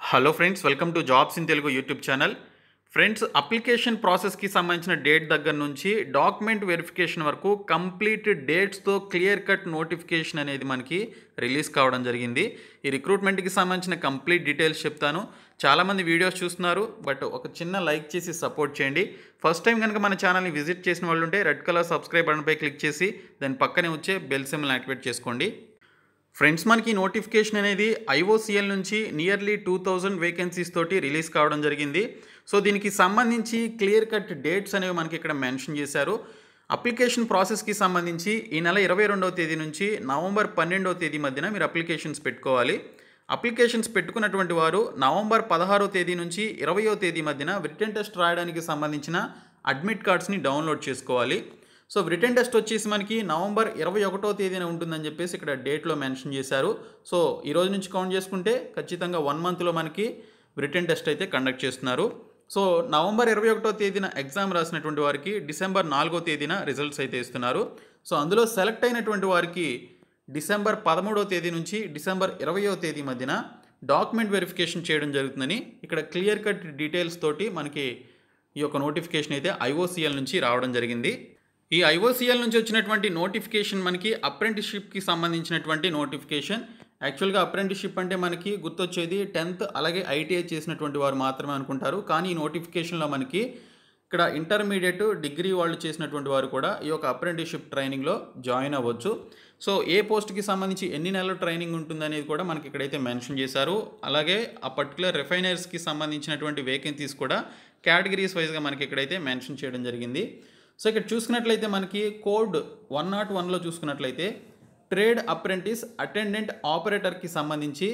Hello friends, welcome to jobs in Telugu YouTube channel. Friends, application ప్రాసెస్కి సంబంధించిన date దగ్గర నుంచి డాక్యుమెంట్ వెరిఫికేషన్ వరకు కంప్లీట్ డేట్స్తో క్లియర్ కట్ నోటిఫికేషన్ అనేది మనకి రిలీజ్ కావడం జరిగింది. ఈ రిక్రూట్మెంట్కి సంబంధించిన కంప్లీట్ డీటెయిల్స్ చెప్తాను. చాలామంది వీడియోస్ చూస్తున్నారు, బట్ ఒక చిన్న లైక్ చేసి సపోర్ట్ చేయండి. ఫస్ట్ టైం కనుక మన ఛానల్ని విజిట్ చేసిన వాళ్ళు ఉంటే రెడ్ కలర్ సబ్స్క్రైబ్ బటన్పై క్లిక్ చేసి దాని పక్కనే వచ్చే బెల్ సింబల్ని యాక్టివేట్ చేసుకోండి. ఫ్రెండ్స్, మనకి నోటిఫికేషన్ అనేది ఐఓసిఎల్ నుంచి నియర్లీ 2000 వేకెన్సీస్ తోటి రిలీజ్ కావడం జరిగింది. సో దీనికి సంబంధించి క్లియర్ కట్ డేట్స్ అనేవి మనకి ఇక్కడ మెన్షన్ చేశారు. అప్లికేషన్ ప్రాసెస్కి సంబంధించి ఈ నెల 22వ తేదీ నుంచి నవంబర్ 12వ తేదీ మధ్యన మీరు అప్లికేషన్స్ పెట్టుకోవాలి. అప్లికేషన్స్ పెట్టుకున్నటువంటి వారు నవంబర్ 16వ తేదీ నుంచి 20వ తేదీ మధ్యన రిటన్ టెస్ట్ రాయడానికి సంబంధించిన అడ్మిట్ కార్డ్స్ని డౌన్లోడ్ చేసుకోవాలి. సో రిటన్ టెస్ట్ వచ్చేసి మనకి నవంబర్ 21వ తేదీన ఉంటుందని చెప్పేసి ఇక్కడ డేట్లో మెన్షన్ చేశారు. సో ఈ రోజు నుంచి కౌంట్ చేసుకుంటే ఖచ్చితంగా 1 మంత్లో మనకి రిటన్ టెస్ట్ అయితే కండక్ట్ చేస్తున్నారు. సో నవంబర్ 21వ తేదీన ఎగ్జామ్ రాసినటువంటి వారికి డిసెంబర్ 4వ తేదీన రిజల్ట్స్ అయితే ఇస్తున్నారు. సో అందులో సెలెక్ట్ అయినటువంటి వారికి డిసెంబర్ 13వ తేదీ నుంచి డిసెంబర్ 20వ తేదీ మధ్యన డాక్యుమెంట్ వెరిఫికేషన్ చేయడం జరుగుతుందని ఇక్కడ క్లియర్ కట్ డీటెయిల్స్ తోటి మనకి ఈ యొక్క నోటిఫికేషన్ అయితే ఐఓసిఎల్ నుంచి రావడం జరిగింది. ఈ ఐఓసిఎల్ నుంచి వచ్చినటువంటి నోటిఫికేషన్ మనకి అప్రెంటిస్షిప్కి సంబంధించినటువంటి నోటిఫికేషన్. యాక్చువల్గా అప్రెంటిస్షిప్ అంటే మనకి గుర్తొచ్చేది 10th అలాగే ఐటీఐ చేసినటువంటి వారు మాత్రమే అనుకుంటారు. కానీ ఈ నోటిఫికేషన్లో మనకి ఇక్కడ ఇంటర్మీడియట్ డిగ్రీ వాళ్ళు చేసినటువంటి వారు కూడా ఈ యొక్క అప్రెంటిస్షిప్ ట్రైనింగ్లో జాయిన్ అవ్వచ్చు. సో ఏ పోస్ట్కి సంబంధించి ఎన్ని నెలల ట్రైనింగ్ ఉంటుందనేది కూడా మనకి ఇక్కడైతే మెన్షన్ చేశారు. అలాగే ఆ పర్టికులర్ రిఫైనర్స్కి సంబంధించినటువంటి వేకెన్సీస్ కూడా కేటగిరీస్ వైజ్గా మనకి ఇక్కడైతే మెన్షన్ చేయడం జరిగింది. సో ఇక్కడ చూసుకున్నట్లయితే మనకి కోడ్ 101లో చూసుకున్నట్లయితే ట్రేడ్ అప్రెంటిస్ అటెండెంట్ ఆపరేటర్కి సంబంధించి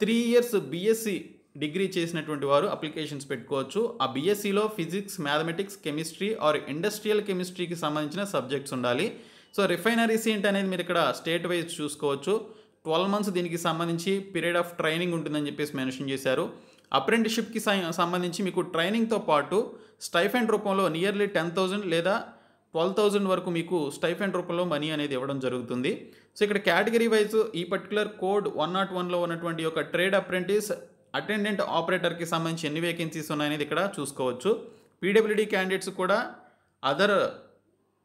3 years బీఎస్సీ డిగ్రీ చేసినటువంటి వారు అప్లికేషన్స్ పెట్టుకోవచ్చు. ఆ బీఎస్సీలో physics, mathematics, chemistry or industrial కెమిస్ట్రీకి సంబంధించిన సబ్జెక్ట్స్ ఉండాలి. సో రిఫైనరీస్ ఏంటి అనేది మీరు ఇక్కడ స్టేట్ వైజ్ చూసుకోవచ్చు. 12 months దీనికి సంబంధించి పీరియడ్ ఆఫ్ ట్రైనింగ్ ఉంటుందని చెప్పేసి మెన్షన్ చేశారు. అప్రెంటిస్షిప్కి సంబంధించి మీకు ట్రైనింగ్తో పాటు స్టైఫెండ్ రూపంలో నియర్లీ 10,000 లేదా 12,000 వరకు మీకు స్టైఫెండ్ రూపంలో మనీ అనేది ఇవ్వడం జరుగుతుంది. సో ఇక్కడ కేటగిరీ వైజ్ ఈ పర్టికులర్ కోడ్ 101లో ఉన్నటువంటి ఒక ట్రేడ్ అప్రెంటిస్ అటెండెంట్ ఆపరేటర్కి సంబంధించి ఎన్ని వేకెన్సీస్ ఉన్నాయనేది ఇక్కడ చూసుకోవచ్చు. పీడబ్ల్యూడీ క్యాండిడేట్స్ కూడా అదర్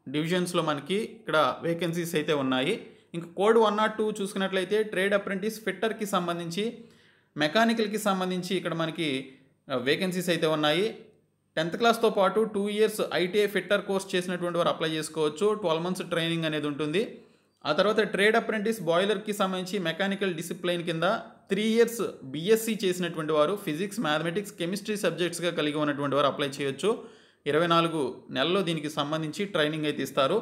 డివిజన్స్లో మనకి ఇక్కడ వేకెన్సీస్ అయితే ఉన్నాయి. ఇంకా కోడ్ 102 చూసుకున్నట్లయితే ట్రేడ్ అప్రెంటిస్ ఫిట్టర్కి సంబంధించి, మెకానికల్కి సంబంధించి ఇక్కడ మనకి వేకెన్సీస్ అయితే ఉన్నాయి. 10th క్లాస్తో పాటు 2 years ఐటీఐ ఫిట్టర్ కోర్స్ చేసినటువంటి వారు అప్లై చేసుకోవచ్చు. 12 months ట్రైనింగ్ అనేది ఉంటుంది. ఆ తర్వాత ట్రేడ్ అప్రెంటిస్ బాయిలర్కి సంబంధించి మెకానికల్ డిసిప్లైన్ కింద 3 years బీఎస్సీ చేసినటువంటి వారు ఫిజిక్స్, మ్యాథమెటిక్స్, కెమిస్ట్రీ సబ్జెక్ట్స్గా కలిగి ఉన్నటువంటి వారు అప్లై చేయొచ్చు. 24 నెలల్లో దీనికి సంబంధించి ట్రైనింగ్ అయితే ఇస్తారు.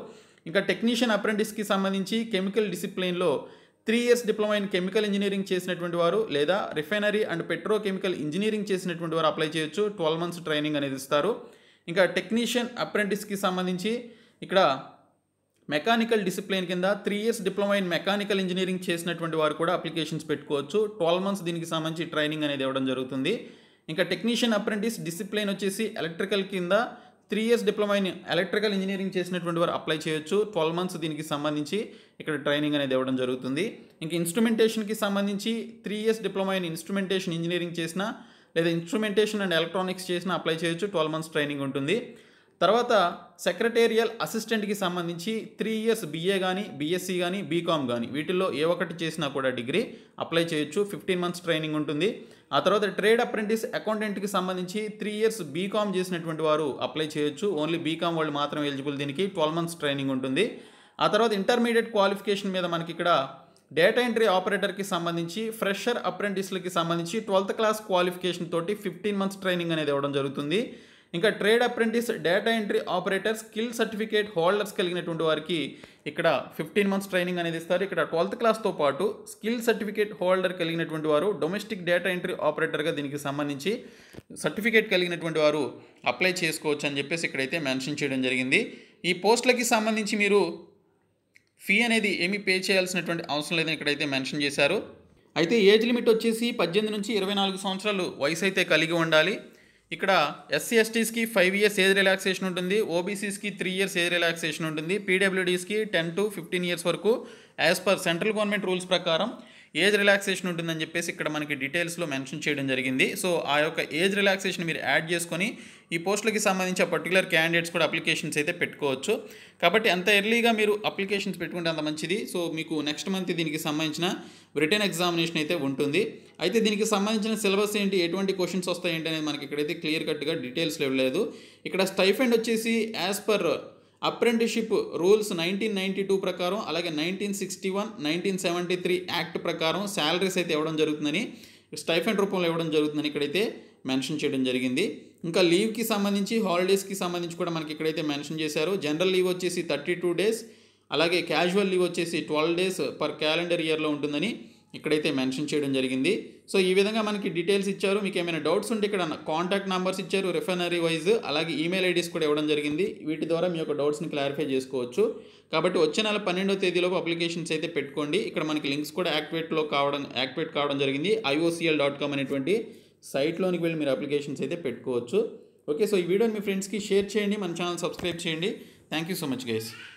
ఇంకా టెక్నీషియన్ అప్రెంటిస్కి సంబంధించి కెమికల్ డిసిప్లైన్లో 3 years diploma in chemical engineering చేసినటువంటి వారు లేదా రిఫైనరీ అండ్ పెట్రోకెమికల్ ఇంజనీరింగ్ చేసినటువంటి వారు అప్లై చేయొచ్చు. 12 months ట్రైనింగ్ అనేది ఇస్తారు. ఇంకా టెక్నీషియన్ అప్రెంటిస్కి సంబంధించి ఇక్కడ మెకానికల్ డిసిప్లైన్ కింద 3 years diploma in mechanical engineering చేసినటువంటి వారు కూడా అప్లికేషన్స్ పెట్టుకోవచ్చు. 12 months దీనికి సంబంధించి ట్రైనింగ్ అనేది ఇవ్వడం జరుగుతుంది. ఇంకా టెక్నీషియన్ అప్రెంటిస్ డిసిప్లైన్ వచ్చేసి ఎలక్ట్రికల్ కింద 3 years diploma in electrical engineering చేసినటువంటి వారు అప్లై చేయొచ్చు. 12 months దీనికి సంబంధించి ఇక్కడ ట్రైనింగ్ అనేది ఇవ్వడం జరుగుతుంది. ఇంక ఇన్స్ట్రుమెంటేషన్కి సంబంధించి 3 years diploma in instrumentation engineering చేసిన లేదా ఇన్స్ట్రుమెంటేషన్ అండ్ ఎలక్ట్రానిక్స్ చేసిన అప్లై చేయొచ్చు. 12 months ట్రైనింగ్ ఉంటుంది. తర్వాత సెక్రటేరియల్ అసిస్టెంట్కి సంబంధించి 3 years బీఏ కానీ, బీఎస్సీ కానీ, బీకామ్ కానీ వీటిల్లో ఏ ఒక్కటి చేసినా కూడా డిగ్రీ అప్లై చేయొచ్చు. 15 months ట్రైనింగ్ ఉంటుంది. ఆ తర్వాత ట్రేడ్ అప్రెంటిస్ అకౌంటెంట్కి సంబంధించి 3 years బీకామ్ చేసినటువంటి వారు అప్లై చేయొచ్చు. ఓన్లీ బీకామ్ వాళ్ళు మాత్రం ఎలిజిబుల్. దీనికి 12 months ట్రైనింగ్ ఉంటుంది. ఆ తర్వాత ఇంటర్మీడియట్ క్వాలిఫికేషన్ మీద మనకి ఇక్కడ డేటా ఎంట్రీ ఆపరేటర్కి సంబంధించి ఫ్రెషర్ అప్రెంటిస్లకి సంబంధించి 12th క్లాస్ క్వాలిఫికేషన్ తోటి 15 months ట్రైనింగ్ అనేది ఇవ్వడం జరుగుతుంది. ఇంకా trade apprentice data entry operator skill certificate holders కలిగినటువంటి వారికి ఇక్కడ 15 months ట్రైనింగ్ అనేది ఇస్తారు. ఇక్కడ 12th క్లాస్తో పాటు స్కిల్ సర్టిఫికేట్ హోల్డర్ కలిగినటువంటి వారు డొమెస్టిక్ డేటా ఎంట్రీ ఆపరేటర్గా దీనికి సంబంధించి సర్టిఫికేట్ కలిగినటువంటి వారు అప్లై చేసుకోవచ్చు అని చెప్పేసి ఇక్కడైతే మెన్షన్ చేయడం జరిగింది. ఈ పోస్టులకి సంబంధించి మీరు ఫీ అనేది ఏమీ పే చేయాల్సినటువంటి అవసరం లేదని ఇక్కడైతే మెన్షన్ చేశారు. అయితే ఏజ్ లిమిట్ వచ్చేసి 18 నుంచి 24 సంవత్సరాలు వయసు అయితే కలిగి ఉండాలి. ఇక్కడ ఎస్సీ ఎస్టీస్కి 5 years ఏజ్ రిలాక్సేషన్ ఉంటుంది. ఓబీసీస్కి 3 years ఏజ్ రిలాక్సేషన్ ఉంటుంది. పీడబ్ల్యూడీస్కి 10 to 15 years వరకు as per central government rules ప్రకారం ఏజ్ రిలాక్సేషన్ ఉంటుందని చెప్పేసి ఇక్కడ మనకి డీటెయిల్స్లో మెన్షన్ చేయడం జరిగింది. సో ఆ యొక్క ఏజ్ రిలాక్సేషన్ మీరు యాడ్ చేసుకొని ఈ పోస్టులకి సంబంధించి ఆ పర్టికులర్ క్యాండిడేట్స్ కూడా అప్లికేషన్స్ అయితే పెట్టుకోవచ్చు. కాబట్టి అంత ఎర్లీగా మీరు అప్లికేషన్స్ పెట్టుకుంటే అంత మంచిది. సో మీకు నెక్స్ట్ మంత్ దీనికి సంబంధించిన రిటన్ ఎగ్జామినేషన్ అయితే ఉంటుంది. అయితే దీనికి సంబంధించిన సిలబస్ ఏంటి, ఎటువంటి క్వశ్చన్స్ వస్తాయి ఏంటి అనేది మనకి ఇక్కడైతే క్లియర్ కట్గా డీటెయిల్స్లో ఇవ్వలేదు. ఇక్కడ స్టైఫండ్ వచ్చేసి యాజ్ పర్ అప్రెంటిస్షిప్ రూల్స్ 1992 ప్రకారం, అలాగే 1961, 1973 యాక్ట్ ప్రకారం శాలరీస్ అయితే ఇవ్వడం జరుగుతుందని, స్టైఫండ్ రూపంలో ఇవ్వడం జరుగుతుందని ఇక్కడైతే మెన్షన్ చేయడం జరిగింది. ఇంకా లీవ్కి సంబంధించి, హాలిడేస్కి సంబంధించి కూడా మనకి ఇక్కడైతే మెన్షన్ చేశారు. జనరల్ లీవ్ వచ్చేసి 32 డేస్, అలాగే క్యాజువల్ లీవ్ వచ్చేసి 12 డేస్ పర్ క్యాలెండర్ ఇయర్లో ఉంటుందని ఇక్కడైతే మెన్షన్ చేయడం జరిగింది. సో ఈ విధంగా మనకి డీటెయిల్స్ ఇచ్చారు. మీకు ఏమైనా డౌట్స్ ఉంటే ఇక్కడ కాంటాక్ట్ నెంబర్స్ ఇచ్చారు, రిఫైనరీ వైజ్, అలాగే ఈమెయిల్ ఐడీస్ కూడా ఇవ్వడం జరిగింది. వీటి ద్వారా మీ యొక్క డౌట్స్ని క్లారిఫై చేసుకోవచ్చు. కాబట్టి వచ్చే నెల 12వ తేదీలోపు అప్లికేషన్స్ అయితే పెట్టుకోండి. ఇక్కడ మనకి లింక్స్ కూడా యాక్టివేట్ కావడం జరిగింది. iocl.com అనేటువంటి సైట్లోనికి వెళ్ళి మీరు అప్లికేషన్స్ అయితే పెట్టుకోవచ్చు. ఓకే, సో ఈ వీడియోని మీ ఫ్రెండ్స్కి షేర్ చేయండి, మన ఛానల్ సబ్స్క్రైబ్ చేయండి. Thank you so much guys.